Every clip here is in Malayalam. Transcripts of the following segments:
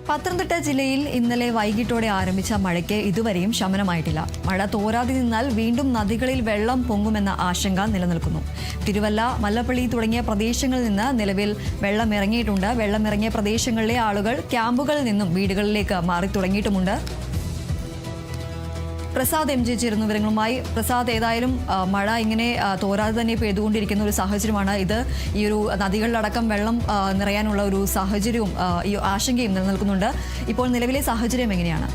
പത്തനംതിട്ട ജില്ലയിൽ ഇന്നലെ വൈകിട്ടോടെ ആരംഭിച്ച മഴയ്ക്ക് ഇതുവരെയും ശമനമായിട്ടില്ല. മഴ തോരാതെ നിന്നാൽ വീണ്ടും നദികളിൽ വെള്ളം പൊങ്ങുമെന്ന ആശങ്ക നിലനിൽക്കുന്നു. തിരുവല്ല, മല്ലപ്പള്ളി തുടങ്ങിയ പ്രദേശങ്ങളിൽ നിന്ന് നിലവിൽ വെള്ളമിറങ്ങിയിട്ടുണ്ട്. വെള്ളമിറങ്ങിയ പ്രദേശങ്ങളിലെ ആളുകൾ ക്യാമ്പുകളിൽ നിന്നും വീടുകളിലേക്ക് മാറി തുടങ്ങിയിട്ടുമുണ്ട്. പ്രസാദ് എം ജി ചേരുന്ന വിവരങ്ങളുമായി. പ്രസാദ്, ഏതായാലും മഴ ഇങ്ങനെ തോരാതെ തന്നെ പെയ്തുകൊണ്ടിരിക്കുന്ന ഒരു സാഹചര്യമാണ് ഇത്. ഈ ഒരു നദികളിലടക്കം വെള്ളം നിറയാനുള്ള ഒരു സാഹചര്യവും ഈ ആശങ്കയും നിലനിൽക്കുന്നുണ്ട്. ഇപ്പോൾ നിലവിലെ സാഹചര്യം എങ്ങനെയാണ്?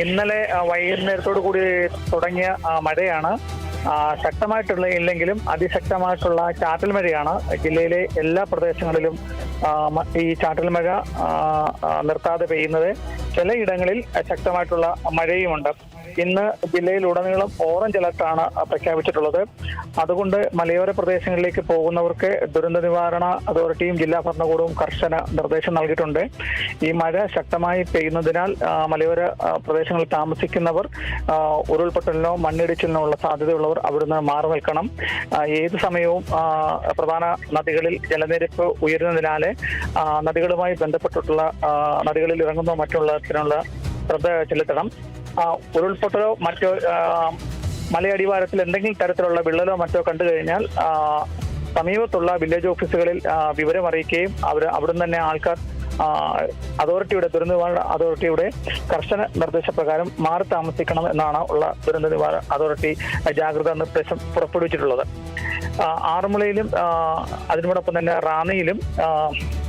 ഇന്നലെ വൈകുന്നേരത്തോടു കൂടി തുടങ്ങിയ മഴയാണ്. ശക്തമായിട്ടുള്ള ഇല്ലെങ്കിലും അതിശക്തമായിട്ടുള്ള ചാറ്റൽ മഴയാണ് ജില്ലയിലെ എല്ലാ പ്രദേശങ്ങളിലും. ഈ ചാറ്റൽ മഴ നിർത്താതെ പെയ്യുന്നത്, ചിലയിടങ്ങളിൽ ശക്തമായിട്ടുള്ള മഴയുമുണ്ട്. ഇന്ന് ജില്ലയിലുടനീളം ഓറഞ്ച് അലർട്ടാണ് പ്രഖ്യാപിച്ചിട്ടുള്ളത്. അതുകൊണ്ട് മലയോര പ്രദേശങ്ങളിലേക്ക് പോകുന്നവർക്ക് ദുരന്ത നിവാരണ അതോറിറ്റിയും ജില്ലാ ഭരണകൂടവും കർശന നിർദ്ദേശം നൽകിയിട്ടുണ്ട്. ഈ മഴ ശക്തമായി പെയ്യുന്നതിനാൽ മലയോര പ്രദേശങ്ങളിൽ താമസിക്കുന്നവർ ഉരുൾപൊട്ടലിനോ മണ്ണിടിച്ചിലിനോ ഉള്ള സാധ്യതയുള്ളവർ അവിടുന്ന് മാറി നിൽക്കണം. ഏത് സമയവും പ്രധാന നദികളിൽ ജലനിരപ്പ് ഉയരുന്നതിനാൽ നദികളുമായി ബന്ധപ്പെട്ടിട്ടുള്ള നദികളിൽ ഇറങ്ങുന്നോ മറ്റുള്ളതിനുള്ള ശ്രദ്ധ ചെലുത്തണം. ഉരുൾപൊട്ടലോ മറ്റോ മലയടിവാരത്തിൽ എന്തെങ്കിലും തരത്തിലുള്ള വിള്ളലോ മറ്റോ കണ്ടു കഴിഞ്ഞാൽ സമീപത്തുള്ള വില്ലേജ് ഓഫീസുകളിൽ വിവരം അറിയിക്കുകയും അവിടുന്ന് തന്നെ ആൾക്കാർ അതോറിറ്റിയുടെ ദുരന്ത നിവാരണ അതോറിറ്റിയുടെ കർശന നിർദ്ദേശപ്രകാരം മാറി താമസിക്കണം എന്നാണ് ഉള്ള ദുരന്ത നിവാരണ അതോറിറ്റി ജാഗ്രതാ നിർദ്ദേശം പുറപ്പെടുവിച്ചിട്ടുള്ളത്. ആറന്മുളയിലും അതിനോടൊപ്പം തന്നെ റാന്നിയിലും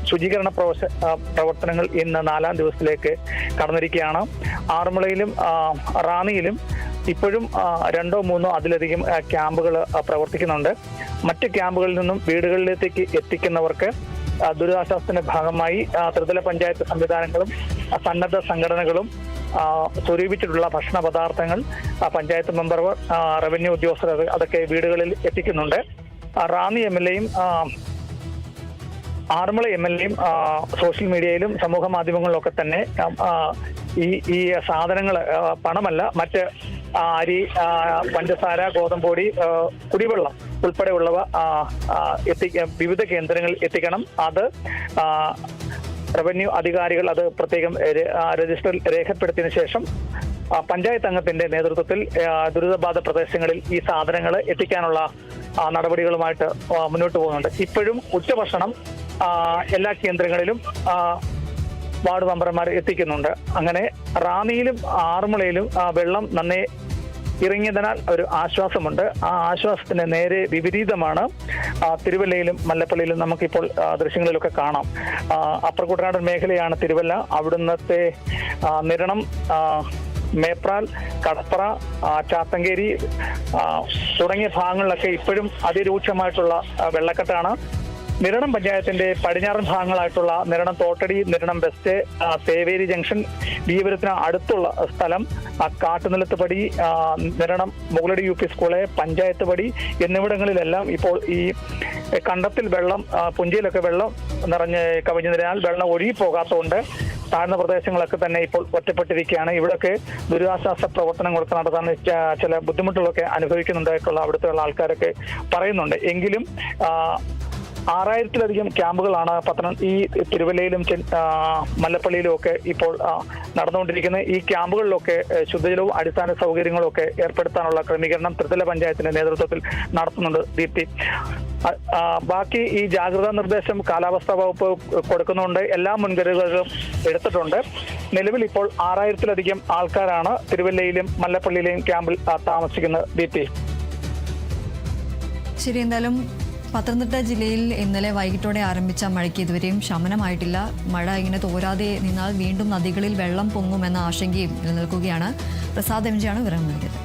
ശുചീകരണ പ്രവർത്തനങ്ങൾ ഇന്ന് 4ാം ദിവസത്തിലേക്ക് കടന്നിരിക്കുകയാണ്. ആറന്മുളയിലും റാന്നിയിലും ഇപ്പോഴും 2ഓ 3ഓ അതിലധികം ക്യാമ്പുകൾ പ്രവർത്തിക്കുന്നുണ്ട്. മറ്റ് ക്യാമ്പുകളിൽ നിന്നും വീടുകളിലേക്ക് എത്തിക്കുന്നവർക്ക് ദുരിതാശ്വാസത്തിന്റെ ഭാഗമായി ത്രിതല പഞ്ചായത്ത് സംവിധാനങ്ങളും സന്നദ്ധ സംഘടനകളും സ്വരൂപിച്ചിട്ടുള്ള ഭക്ഷണ പദാർത്ഥങ്ങൾ പഞ്ചായത്ത് മെമ്പർമാർ, റവന്യൂ ഉദ്യോഗസ്ഥർ അതൊക്കെ വീടുകളിൽ എത്തിക്കുന്നുണ്ട്. റാന്നി MLAയും ആറന്മുള MLAയും സോഷ്യൽ മീഡിയയിലും സമൂഹ മാധ്യമങ്ങളിലൊക്കെ തന്നെ ഈ സാധനങ്ങൾ, പണമല്ല, മറ്റ് അരി, പഞ്ചസാര, ഗോതമ്പൊടി, കുടിവെള്ളം ഉൾപ്പെടെയുള്ളവ വിവിധ കേന്ദ്രങ്ങളിൽ എത്തിക്കണം. അത് റവന്യൂ അധികാരികൾ അത് പ്രത്യേകം രജിസ്റ്ററിൽ രേഖപ്പെടുത്തിയതിനു ശേഷം പഞ്ചായത്ത് അംഗത്തിന്റെ നേതൃത്വത്തിൽ ദുരിതബാധ പ്രദേശങ്ങളിൽ ഈ സാധനങ്ങൾ എത്തിക്കാനുള്ള നടപടികളുമായിട്ട് മുന്നോട്ട് പോകുന്നുണ്ട്. ഇപ്പോഴും ഉച്ചഭക്ഷണം എല്ലാ കേന്ദ്രങ്ങളിലും വാർഡ് മെമ്പർമാർ എത്തിക്കുന്നുണ്ട്. അങ്ങനെ റാന്നിയിലും ആറന്മുളയിലും വെള്ളം നന്നേ ഇറങ്ങിയതിനാൽ ഒരു ആശ്വാസമുണ്ട്. ആ ആശ്വാസത്തിന് നേരെ വിപരീതമാണ് തിരുവല്ലയിലും മല്ലപ്പള്ളിയിലും നമുക്കിപ്പോൾ ദൃശ്യങ്ങളിലൊക്കെ കാണാം. അപ്പർ കുട്ടനാടൻ മേഖലയാണ് തിരുവല്ല. അവിടുന്നത്തെ നിരണം, മേപ്രാൽ, കടപ്പറ, ചാത്തങ്കേരി തുടങ്ങിയ ഭാഗങ്ങളിലൊക്കെ ഇപ്പോഴും അതിരൂക്ഷമായിട്ടുള്ള വെള്ളക്കെട്ടാണ്. നിരണം പഞ്ചായത്തിന്റെ പടിഞ്ഞാറൻ ഭാഗങ്ങളായിട്ടുള്ള നിരണം തോട്ടടി, നിരണം വെസ്റ്റ്, തേവേരി ജംഗ്ഷൻ, വീപുരത്തിന് അടുത്തുള്ള സ്ഥലം, കാട്ടുനിലത്ത് പടി, നിരണം മുകളടി UP സ്കൂള്, പഞ്ചായത്ത് പടി എന്നിവിടങ്ങളിലെല്ലാം ഇപ്പോൾ ഈ കണ്ടത്തിൽ വെള്ളം, പുഞ്ചയിലൊക്കെ വെള്ളം നിറഞ്ഞ് കവിഞ്ഞതിനാൽ വെള്ളം ഒഴുകി പോകാത്തതുകൊണ്ട് താഴ്ന്ന പ്രദേശങ്ങളൊക്കെ തന്നെ ഇപ്പോൾ ഒറ്റപ്പെട്ടിരിക്കുകയാണ്. ഇവിടെയൊക്കെ ദുരിതാശ്വാസ പ്രവർത്തനങ്ങളൊക്കെ നടത്താൻ ചില ബുദ്ധിമുട്ടുകളൊക്കെ അനുഭവിക്കുന്നുണ്ടായിട്ടുള്ള അവിടുത്തെ ആൾക്കാരൊക്കെ പറയുന്നുണ്ട്. എങ്കിലും 6000-ലധികം ക്യാമ്പുകളാണ് ഈ തിരുവല്ലയിലും മല്ലപ്പള്ളിയിലും ഒക്കെ ഇപ്പോൾ നടന്നുകൊണ്ടിരിക്കുന്നത്. ഈ ക്യാമ്പുകളിലൊക്കെ ശുദ്ധജലവും അടിസ്ഥാന സൗകര്യങ്ങളും ഒക്കെ ഏർപ്പെടുത്താനുള്ള ക്രമീകരണം ത്രിതല പഞ്ചായത്തിന്റെ നേതൃത്വത്തിൽ നടത്തുന്നുണ്ട്. ദീപ്തി, ബാക്കി ഈ ജാഗ്രതാ നിർദ്ദേശം കാലാവസ്ഥാ വകുപ്പ് കൊടുക്കുന്നുണ്ട്. എല്ലാ മുൻകരുതലുകളും എടുത്തിട്ടുണ്ട്. നിലവിൽ ഇപ്പോൾ 6000-ലധികം ആൾക്കാരാണ് തിരുവല്ലയിലും മല്ലപ്പള്ളിയിലെയും ക്യാമ്പിൽ താമസിക്കുന്നത്. ദീപ്തി, ശരി. എന്തായാലും പത്തനംതിട്ട ജില്ലയിൽ ഇന്നലെ വൈകിട്ടോടെ ആരംഭിച്ച മഴയ്ക്ക് ഇതുവരെയും ശമനമായിട്ടില്ല. മഴ ഇങ്ങനെ തോരാതെ നിന്നാൽ വീണ്ടും നദികളിൽ വെള്ളം പൊങ്ങുമെന്ന ആശങ്കയും നിലനിൽക്കുകയാണ്. പ്രസാദ് MG ആണ് വിവരം നൽകിയത്.